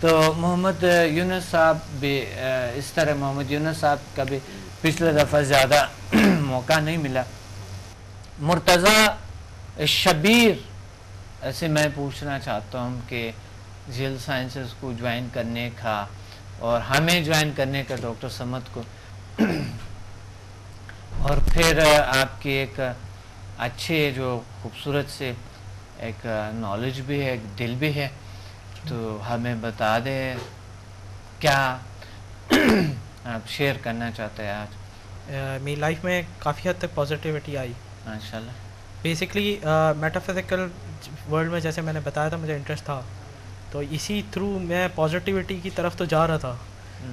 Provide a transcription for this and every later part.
تو محمد یونس صاحب بھی اس طرح محمد یونس صاحب کا بھی پچھلے دفعہ زیادہ موقع نہیں ملا. مرتضی شبیر سے میں پوچھنا چاہتا ہوں کہ جیل سائنسز کو جوائن کرنے کا اور ہمیں جوائن کرنے کا ڈاکٹر سمد کو، اور پھر آپ کی ایک اچھے جو خوبصورت سے ایک نالج بھی ہے، ایک دل بھی ہے، تو ہمیں بتا دیں کیا آپ شیئر کرنا چاہتے ہیں آج. میری لائف میں کافی حد تک پازیٹیوٹی آئی. ماشاء اللہ. بیسکلی میٹا فزیکل ورلڈ میں جیسے میں نے بتایا تھا مجھے انٹرسٹ تھا، تو اسی تھرو میں پازیٹیوٹی کی طرف تو جا رہا تھا.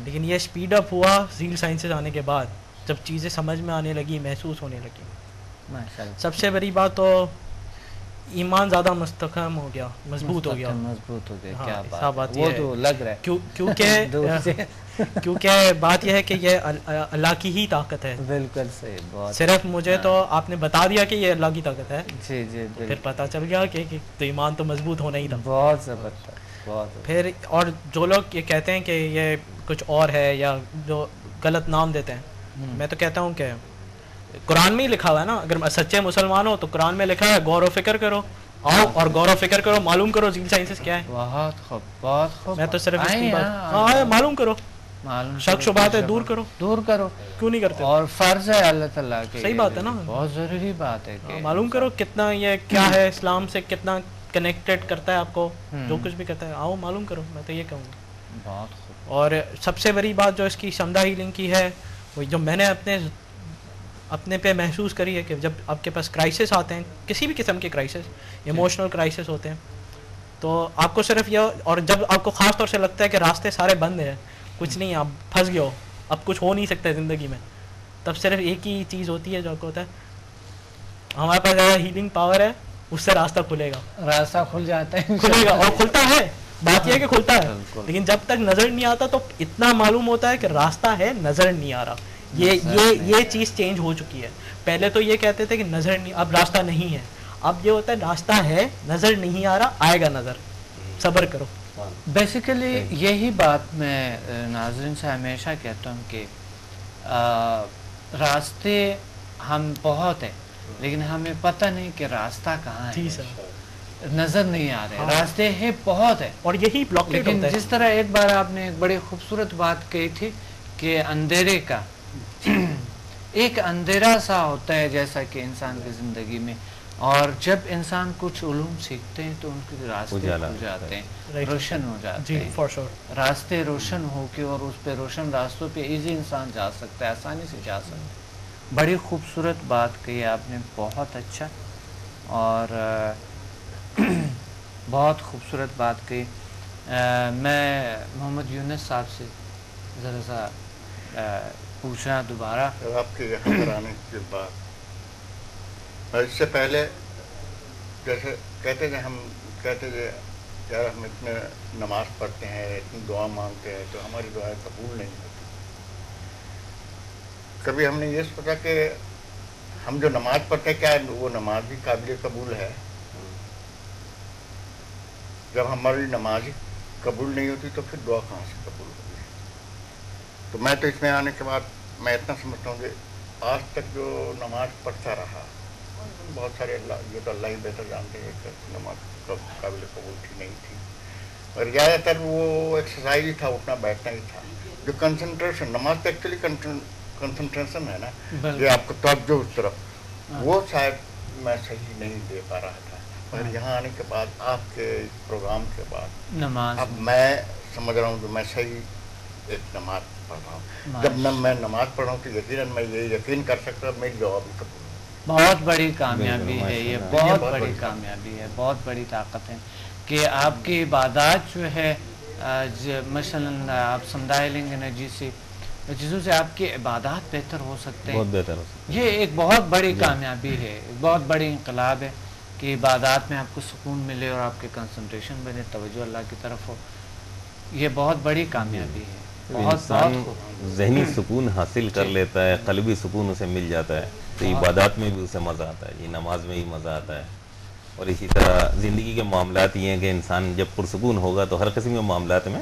لیکن یہ اسپیڈ اپ ہوا زیل سائنسز آنے کے بعد، جب چیزیں سمجھ میں آنے لگی، محسوس ہونے لگی. ماشاء اللہ. سب سے بڑی بات تو ایمان زیادہ مستحکم ہو گیا، مضبوط ہو گیا. مضبوط ہو گیا. ہاں، کیا بات، وہ تو لگ رہا ہے کیونکہ بات یہ ہے کہ یہ اللہ کی ہی طاقت ہے. بالکل صحیح. بہت صرف مجھے تو آپ نے بتا دیا کہ یہ اللہ کی طاقت ہے. جی جی. پھر پتہ چل گیا کہ تو ایمان تو مضبوط ہونا ہی تھا. بہت زبردست. بہت. پھر اور جو لوگ یہ کہتے ہیں کہ یہ کچھ اور ہے یا جو غلط نام دیتے ہیں، میں تو کہتا ہوں کہ قرآن میں ہی لکھا ہوا ہے نا. اگر سچے مسلمان ہو تو قرآن میں لکھا ہے غور و فکر کرو، آؤ اور غور و فکر کرو، معلوم کرو زیل سائنسز کیا ہے. بہت خوب. بہت خوب. میں تو صرف اس کی بات معلوم کرو، شک شبہات ہے دور کرو. دور کرو. کیوں نہیں کرتے؟ اور فرض ہے اللہ تعالیٰ کے. صحیح بات ہے نا. بہت ضروری بات ہے کہ معلوم کرو کتنا یہ کیا ہے، اسلام سے کتنا کنیکٹڈ کرتا ہے آپ کو، جو کچھ بھی کرتا ہے آؤ معلوم کرو. میں تو یہ کہوں گا. بہت خوب. اور سب سے بڑی بات جو اس کی سمدہ ہیلنگ کی ہے، وہ جو میں نے اپنے پہ محسوس کری ہے کہ جب آپ کے پاس کرائسس آتے ہیں، کسی بھی قسم کے کرائسس، ایموشنل کرائسس ہوتے ہیں، تو آپ کو صرف یہ، اور جب آپ کو خاص طور سے لگتا ہے کہ راستے سارے بند ہیں، کچھ نہیں، آپ پھنس گئے ہو، اب کچھ ہو نہیں سکتا ہے زندگی میں، تب صرف ایک ہی چیز ہوتی ہے جو آپ کو ہوتا ہے ہمارے پاس زیادہ ہیلنگ پاور ہے، اس سے راستہ کھلے گا. راستہ کھل جاتا ہے. کھلے گا اور کھلتا ہے. بات یہ ہے کہ کھلتا ہے، لیکن جب تک نظر نہیں آتا تو اتنا معلوم ہوتا ہے کہ راستہ ہے، نظر نہیں آ رہا. یہ چیز چینج ہو چکی ہے. پہلے تو یہ کہتے تھے کہ نظر نہیں، اب راستہ نہیں ہے. اب یہ ہوتا ہے راستہ ہے، نظر نہیں آ رہا، آئے گا نظر، صبر کرو. بیسیکلی یہی بات میں ناظرین سے ہمیشہ کہتا ہوں کہ راستے ہم بہت ہیں، لیکن ہمیں پتہ نہیں کہ راستہ کہاں ہے. جی سر. نظر نہیں آ رہے. راستے ہیں بہت ہے، اور یہی بلاکیٹ ہوتا ہے. جس طرح ایک بار آپ نے ایک بڑی خوبصورت بات کہی تھی کہ اندھیرے کا ایک اندھیرا سا ہوتا ہے جیسا کہ انسان کی زندگی میں، اور جب انسان کچھ علوم سیکھتے ہیں تو ان کے راستے کھل جاتے ہیں، روشن ہو جاتے ہیں. راستے روشن ہو کے اور اس پہ روشن راستوں پہ ایزی انسان جا سکتا ہے، آسانی سے جا سکتا ہے. بڑی خوبصورت بات کہی آپ نے. بہت اچھا. اور بہت خوبصورت بات کہی. میں محمد یونس صاحب سے ذرا سا پوچھنا دوبارہ. آپ کے یہاں پر آنے کے بعد اس سے پہلے جیسے کہتے تھے، ہم کہتے تھے یار ہم اتنے نماز پڑھتے ہیں، اتنی دعا مانگتے ہیں تو ہماری دعائیں قبول نہیں ہوتی. کبھی ہم نے یہ سوچا کہ ہم جو نماز پڑھتے ہیں کیا وہ نماز بھی قابل قبول ہے؟ جب ہماری نماز ہی قبول نہیں ہوتی تو پھر دعا کہاں سے قبول ہوتی ہے؟ تو میں تو اس میں آنے کے بعد میں اتنا سمجھتا ہوں کہ آج تک جو نماز پڑھتا رہا، بہت سارے اللہ، یہ تو اللہ ہی بہتر جانتے ہیں کہ نماز قابل قبول تھی نہیں تھی، اور زیادہ تر وہ ایکسرسائز ہی تھا، اٹھنا بیٹھنا ہی تھا. جو کنسنٹریشن، نماز تو ایکچولی کنسنٹریشن ہے نا، یہ آپ کو توجہ اس طرف، وہ شاید میں صحیح نہیں دے پا رہا تھا. مگر یہاں آنے کے بعد، آپ کے پروگرام کے بعد، نماز اب میں سمجھ رہا ہوں کہ میں صحیح ایک نماز پڑھ رہا ہوں. جب میں نماز پڑھ رہا ہوں تو یقیناً میں یہ یقین کر سکتا ہوں میری دعا بھی قبول. بہت بڑی کامیابی ہے یہ، بہت بڑی کامیابی ہے، بہت بڑی طاقت ہے کہ آپ کی عبادات جو ہے، مثلاً آپ سمدائلنگ انرجی سے چیزوں سے آپ کی عبادات بہتر ہو سکتے ہیں. بہت بہتر ہو سکتے ہیں. یہ ایک بہت بڑی کامیابی ہے، ایک بہت بڑی انقلاب ہے کہ عبادات میں آپ کو سکون ملے اور آپ کے کنسنٹریشن بنے، توجہ اللہ کی طرف ہو. یہ بہت بڑی کامیابی ہے. انسان ذہنی سکون حاصل کر لیتا ہے، قلبی سکون اسے مل جاتا ہے، تو عبادات میں بھی اسے مزہ آتا ہے، یہ نماز میں ہی مزہ آتا ہے. اور اسی طرح زندگی کے معاملات یہ ہیں کہ انسان جب پرسکون ہوگا تو ہر قسم کے معاملات میں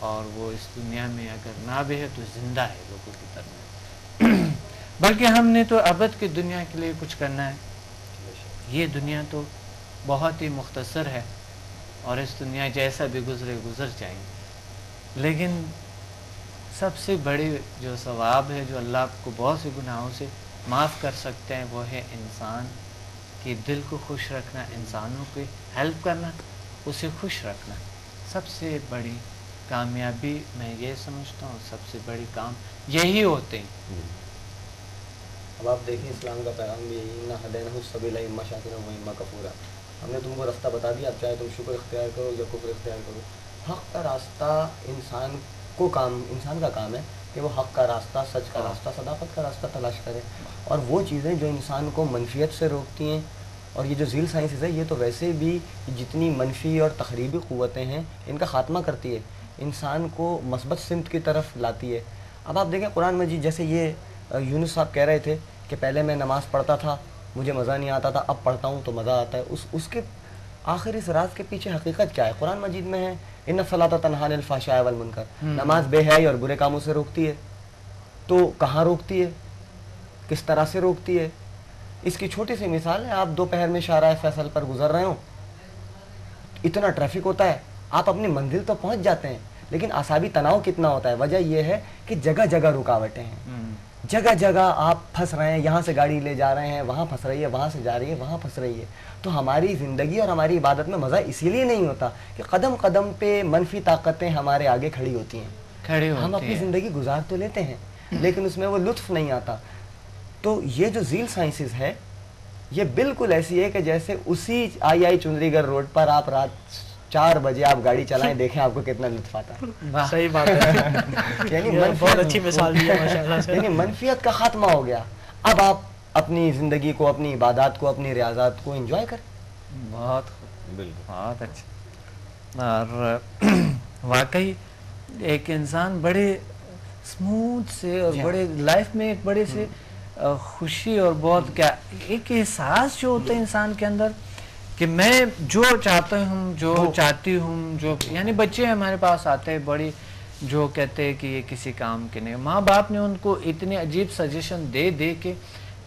اور وہ اس دنیا میں اگر نہ بھی ہے تو زندہ ہے لوگوں کی طرح بلکہ ہم نے تو ابد کی دنیا کے لیے کچھ کرنا ہے. یہ دنیا تو بہت ہی مختصر ہے اور اس دنیا جیسا بھی گزرے گزر جائیں گے، لیکن سب سے بڑی جو ثواب ہے جو اللہ آپ کو بہت سے گناہوں سے معاف کر سکتے ہیں وہ ہے انسان کے دل کو خوش رکھنا، انسانوں کی ہیلپ کرنا، اسے خوش رکھنا. سب سے بڑی کامیابی میں یہ سمجھتا ہوں، سب سے بڑی کام یہی ہوتے ہیں. اب آپ دیکھیں اسلام کا پیغام بھی یہی، نہ ہدینہ السبیل اما شاکرا و اما کفورا. ہم نے تم کو راستہ بتا دیا، اب چاہے تم شکر اختیار کرو یا کفر اختیار کرو. حق کا راستہ انسان کا کام ہے کہ وہ حق کا راستہ، سچ کا راستہ، صداقت کا راستہ تلاش کرے. اور وہ چیزیں جو انسان کو منفیت سے روکتی ہیں، اور یہ جو ذیل سائنسز ہے یہ تو ویسے بھی جتنی منفی اور تخریبی قوتیں ہیں ان کا خاتمہ کرتی ہے، انسان کو مثبت سمت کی طرف لاتی ہے. اب آپ دیکھیں قرآن مجید، جیسے یہ یونس صاحب کہہ رہے تھے کہ پہلے میں نماز پڑھتا تھا مجھے مزہ نہیں آتا تھا، اب پڑھتا ہوں تو مزہ آتا ہے. اس کے آخر اس راز کے پیچھے حقیقت کیا ہے؟ قرآن مجید میں ہے ان الصلاۃ تنہی عن الفحشاء والمنکر، نماز بے حیائی اور برے کاموں سے روکتی ہے. تو کہاں روکتی ہے، کس طرح سے روکتی ہے؟ اس کی چھوٹی سی مثال ہے، آپ دوپہر میں شاہراہ فیصل پر گزر رہے ہوں، اتنا ٹریفک ہوتا ہے، آپ اپنی منزل تو پہنچ جاتے ہیں لیکن اعصابی تناؤ کتنا ہوتا ہے. وجہ یہ ہے کہ جگہ جگہ رکاوٹیں ہیں، جگہ جگہ آپ پھنس رہے ہیں، یہاں سے گاڑی لے جا رہے ہیں، وہاں پھنس رہی ہے، وہاں سے جا رہی ہے، وہاں پھنس رہی ہے. تو ہماری زندگی اور ہماری عبادت میں مزہ اسی لیے نہیں ہوتا کہ قدم قدم پہ منفی طاقتیں ہمارے آگے کھڑی ہوتی ہیں. ہم اپنی زندگی گزار تو لیتے ہیں لیکن اس میں وہ لطف نہیں آتا. تو یہ جو ذیل سائنسز ہے یہ بالکل ایسی ہے کہ جیسے اسی آئی چندری گڑھ روڈ پر آپ رات 4 بجے آپ گاڑی چلائیں، دیکھیں آپ کو کتنا لطف آتا ہے. صحیح بات ہے، یعنی بہت اچھی مثال دی ہے ماشاءاللہ سے. یعنی منفیت کا خاتمہ ہو گیا. اب آپ اپنی زندگی کو، اپنی عبادات کو، اپنی ریاضات کو انجوائے کریں. بہت اچھا. اور واقعی ایک انسان بڑے اسموتھ سے اور بڑے لائف میں ایک بڑے سے خوشی اور بہت کیا ایک احساس جو ہوتا ہے انسان کے اندر کہ میں جو چاہتا ہوں، جو چاہتی ہوں، جو یعنی بچے ہمارے پاس آتے ہیں بڑی جو کہتے ہیں کہ یہ کسی کام کے نہیں، ماں باپ نے ان کو اتنے عجیب سجیشن دے کے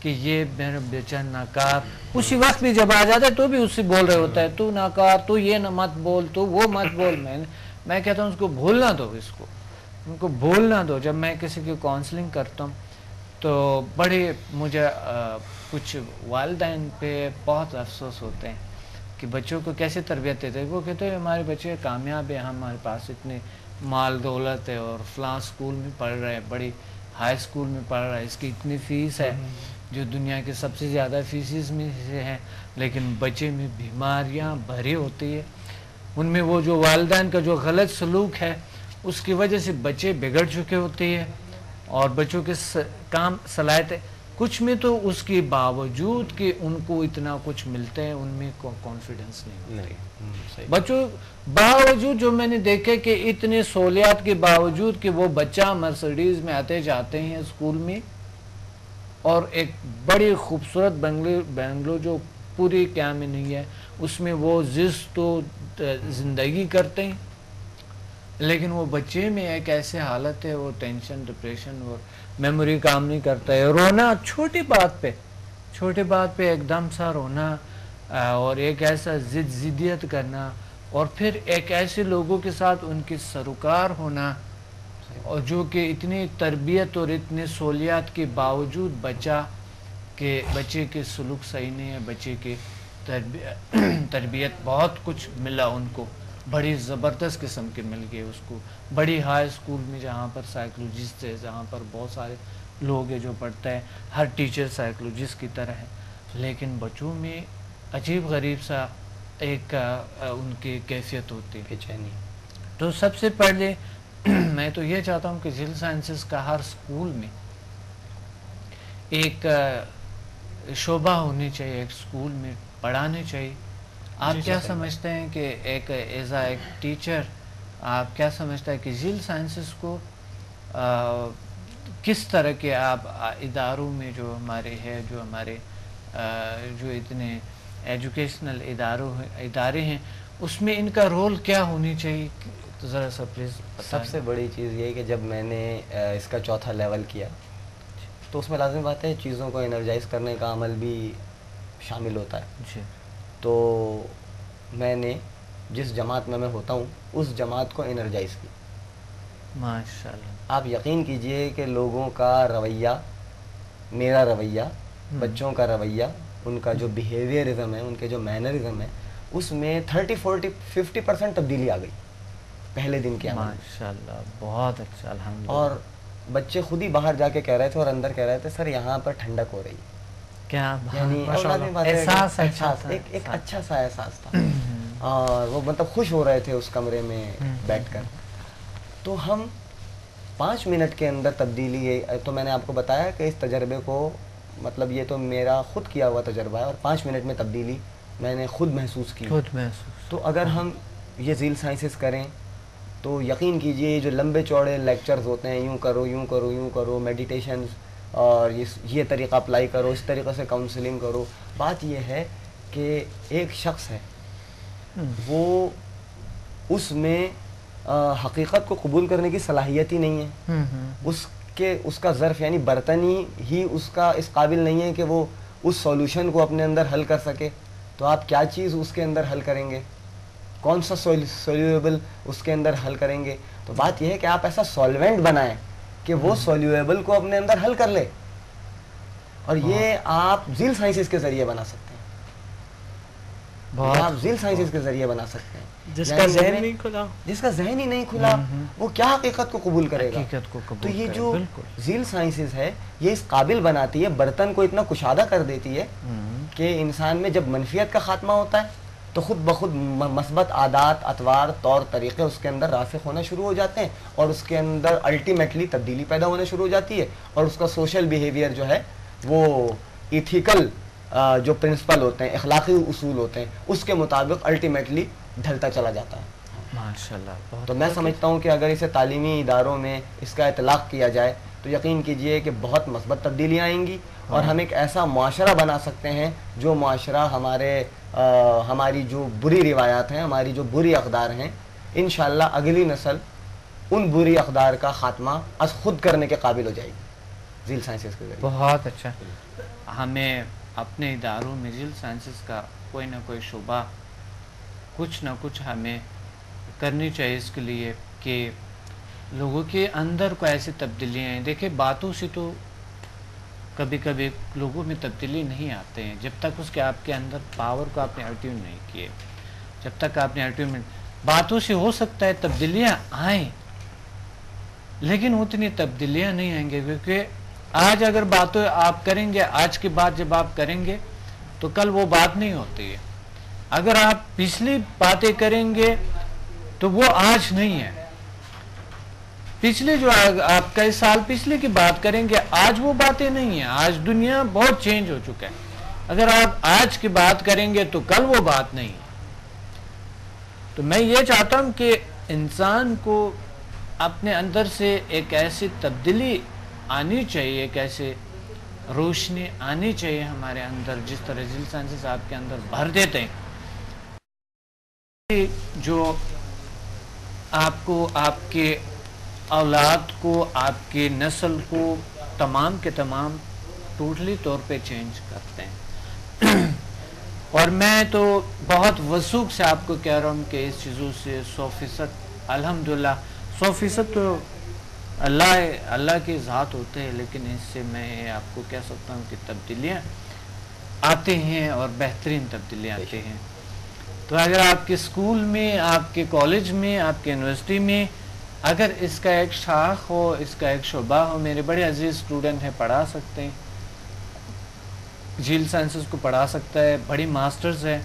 کہ یہ میرا بیچا ناکار، اسی وقت بھی جب آ جاتا ہے تو بھی اس سے بول رہے ہوتا ہے تو ناکار، تو یہ نہ مت بول، تو وہ مت بول. میں کہتا ہوں اس کو بھولنا دو، اس کو ان کو بولنا دو. جب میں کسی کی کاؤنسلنگ کرتا ہوں تو بڑے مجھے کچھ والدین پہ بہت افسوس ہوتے ہیں کہ بچوں کو کیسے تربیت دیتے ہیں. وہ کہتے ہیں ہمارے بچے کامیاب ہیں، ہمارے پاس اتنے مال دولت ہے اور فلاں اسکول میں پڑھ رہے ہیں، بڑی ہائی اسکول میں پڑھ رہا ہے، اس کی اتنی فیس ہے جو دنیا کے سب سے زیادہ فیسز میں سے ہیں، لیکن بچے میں بیماریاں بھری ہوتی ہے. ان میں وہ جو والدین کا جو غلط سلوک ہے اس کی وجہ سے بچے بگڑ چکے ہوتے ہیں اور بچوں کے کام صلاحیت کچھ میں تو اس کے باوجود کہ ان کو اتنا کچھ ملتا ہے ان میں کانفیڈنس نہیں ہوتی. بچوں باوجود جو میں نے دیکھا کہ اتنے سہولیات کے باوجود کہ وہ بچہ مرسڈیز میں آتے جاتے ہیں اسکول میں اور ایک بڑی خوبصورت بنگلو جو پوری کیا میں نہیں ہے اس میں وہ زشت و زندگی کرتے ہیں، لیکن وہ بچے میں ایک ایسے حالت ہے، وہ ٹینشن، ڈپریشن اور میموری کام نہیں کرتا ہے. رونا چھوٹی بات پہ ایک دم سا رونا اور ایک ایسا ضدیت کرنا اور پھر ایک ایسے لوگوں کے ساتھ ان کی سروکار ہونا اور جو کہ اتنی تربیت اور اتنے سہولیات کے باوجود بچے کے سلوک صحیح نہیں ہے، بچے کے تربیت بہت کچھ ملا ان کو، بڑی زبردست قسم کے مل گئے اس کو بڑی ہائی اسکول میں جہاں پر سائیکولوجسٹ ہے، جہاں پر بہت سارے لوگ ہیں جو پڑھتا ہے، ہر ٹیچر سائیکولوجسٹ کی طرح ہے، لیکن بچوں میں عجیب غریب سا ایک ان کی کیفیت ہوتی ہے، بے چینی. تو سب سے پہلے میں تو یہ چاہتا ہوں کہ ذیل سائنسز کا ہر اسکول میں ایک شعبہ ہونی چاہیے، ایک اسکول میں پڑھانے چاہیے. آپ کیا سمجھتے ہیں کہ ایک ایز اے ایک ٹیچر آپ کیا سمجھتا ہے کہ ذیل سائنسز کو کس طرح کے آپ اداروں میں جو ہمارے ہے، جو ہمارے جو اتنے ایجوکیشنل ادارے ہیں اس میں ان کا رول کیا ہونی چاہیے، تو ذرا سا پلیز سب سے بڑی چیز یہ کہ جب میں نے اس کا چوتھا لیول کیا تو اس میں لازمی بات ہے چیزوں کو انرجائز کرنے کا عمل بھی شامل ہوتا ہے. جی تو میں نے جس جماعت میں ہوتا ہوں اس جماعت کو انرجائز کی. ماشاء اللہ. آپ یقین کیجئے کہ لوگوں کا رویہ، میرا رویہ، بچوں کا رویہ، ان کا جو بیہیویئرزم ہے، ان کے جو مینرزم ہے، اس میں 30-40-50% تبدیلی آ گئی پہلے دن کے عمل میں. ماشاء اللہ بہت اچھا الحمدللہ. اور بچے خود ہی باہر جا کے کہہ رہے تھے اور اندر کہہ رہے تھے سر یہاں پر ٹھنڈک ہو رہی ہے. کیا یعنی ماشاء اللہ. لازمی بات ہے کہ احساس اچھا احساس تھا. ایک اچھا سا احساس تھا اور وہ مطلب خوش ہو رہے تھے اس کمرے میں بیٹھ کر. تو ہم 5 منٹ کے اندر تبدیلی، تو میں نے آپ کو بتایا کہ اس تجربے کو مطلب یہ تو میرا خود کیا ہوا تجربہ ہے اور 5 منٹ میں تبدیلی میں نے خود محسوس کی. خود محسوس. تو اگر ہم یہ ذیل سائنسز کریں تو یقین کیجئے یہ جو لمبے چوڑے لیکچرز ہوتے ہیں، یوں کرو یوں کرو یوں کرو، میڈیٹیشنز اور یہ طریقہ اپلائی کرو، اس طریقے سے کاؤنسلنگ کرو، بات یہ ہے کہ ایک شخص ہے وہ اس میں حقیقت کو قبول کرنے کی صلاحیت ہی نہیں ہے. اس کا ظرف یعنی برتنی ہی اس کا اس قابل نہیں ہے کہ وہ اس سولوشن کو اپنے اندر حل کر سکے. تو آپ کیا چیز اس کے اندر حل کریں گے؟ کون سا سولویبل اس کے اندر حل کریں گے؟ تو بات یہ ہے کہ آپ ایسا سولوینٹ بنائیں کہ وہ سولویبل کو اپنے اندر حل کر لے. اور یہ آپ ذیل سائنسز کے ذریعے بنا سکتے ہیں. آپ ذیل سائنسز کے ذریعے بنا سکتے ہیں. جس کا ذہن نہیں کھلا، جس کا ذہن ہی نہیں کھلا وہ کیا حقیقت کو قبول کرے گا؟ حقیقت کو قبول تو یہ کرے. جو بالکل. ذیل سائنسز ہے یہ اس قابل بناتی ہے، برتن کو اتنا کشادہ کر دیتی ہے کہ انسان میں جب منفیت کا خاتمہ ہوتا ہے تو خود بخود مثبت عادات، اطوار، طور طریقے اس کے اندر راسخ ہونا شروع ہو جاتے ہیں اور اس کے اندر الٹیمیٹلی تبدیلی پیدا ہونا شروع ہو جاتی ہے اور اس کا سوشل بیہیویئر جو ہے وہ ایتھیکل جو پرنسپل ہوتے ہیں، اخلاقی اصول ہوتے ہیں، اس کے مطابق الٹیمیٹلی ڈھلتا چلا جاتا ہے. ماشاءاللہ بہت. تو میں سمجھتا ہوں کہ اگر اسے تعلیمی اداروں میں اس کا اطلاق کیا جائے تو یقین کیجئے کہ بہت مثبت تبدیلیاں آئیں گی اور ہم ایک ایسا معاشرہ بنا سکتے ہیں جو معاشرہ ہماری جو بری روایات ہیں، ہماری جو بری اقدار ہیں، انشاءاللہ اگلی نسل ان بری اقدار کا خاتمہ از خود کرنے کے قابل ہو جائے گی ذیل سائنسز کے ذریعے. بہت اچھا. ہمیں اپنے اداروں میں ذیل سائنسز کا کوئی نہ کوئی شعبہ، کچھ نہ کچھ ہمیں کرنی چاہیے اس کے لیے کہ لوگوں کے اندر کو ایسی تبدیلیاں ہیں. دیکھیں باتوں سے تو کبھی کبھی لوگوں میں تبدیلی نہیں آتے ہیں جب تک اس کے آپ کے اندر پاور کو آپ نے ایکٹیو نہیں کیے. جب تک آپ نے ایکٹیو باتوں سے ہو سکتا ہے تبدیلیاں آئیں لیکن اتنی تبدیلیاں نہیں آئیں گے کیونکہ آج اگر باتیں آپ کریں گے، آج کی بات جب آپ کریں گے تو کل وہ بات نہیں ہوتی ہے. اگر آپ پچھلی باتیں کریں گے تو وہ آج نہیں ہے. پچھلے جو آپ کئی سال پچھلے کی بات کریں گے، آج وہ باتیں نہیں ہیں. آج دنیا بہت چینج ہو چکا ہے. اگر آپ آج کی بات کریں گے تو کل وہ بات نہیں ہے. تو میں یہ چاہتا ہوں کہ انسان کو اپنے اندر سے ایک ایسی تبدیلی آنی چاہیے، ایک ایسے روشنی آنی چاہیے ہمارے اندر جس طرح ذیل سائنسز آپ کے اندر بھر دیتے ہیں. جو آپ کو، آپ کے اولاد کو، آپ کی نسل کو تمام کے تمام ٹوٹلی طور پہ چینج کرتے ہیں. اور میں تو بہت وثوق سے آپ کو کہہ رہا ہوں کہ اس چیزوں سے 100% الحمدللہ 100% تو اللہ کی ذات ہوتے ہیں، لیکن اس سے میں آپ کو کہہ سکتا ہوں کہ تبدیلیاں آتے ہیں اور بہترین تبدیلیاں آتے ہیں. تو اگر آپ کے اسکول میں، آپ کے کالج میں، آپ کے یونیورسٹی میں اگر اس کا ایک شاخ ہو، اس کا ایک شعبہ ہو، میرے بڑے عزیز اسٹوڈنٹ ہیں، پڑھا سکتے ہیں، ذیل سائنسز کو پڑھا سکتا ہے، بڑی ماسٹرز ہے.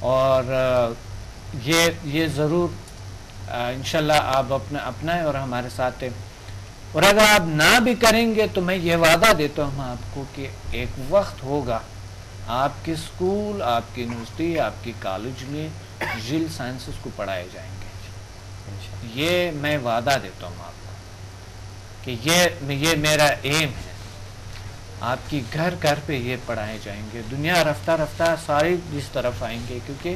اور یہ ضرور انشاءاللہ آپ اپنائیں اور ہمارے ساتھ ہیں. اور اگر آپ نہ بھی کریں گے تو میں یہ وعدہ دیتا ہوں آپ کو کہ ایک وقت ہوگا آپ کے اسکول، آپ کی یونیورسٹی، آپ کی کالج میں ذیل سائنسز کو پڑھائے جائیں گے. یہ میں وعدہ دیتا ہوں آپ کو کہ یہ میرا ایم ہے. آپ کی گھر گھر پہ یہ پڑھائے جائیں گے. دنیا رفتہ رفتہ ساری اس طرف آئیں گے کیونکہ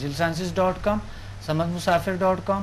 zilsciences.com, samadmusafir.com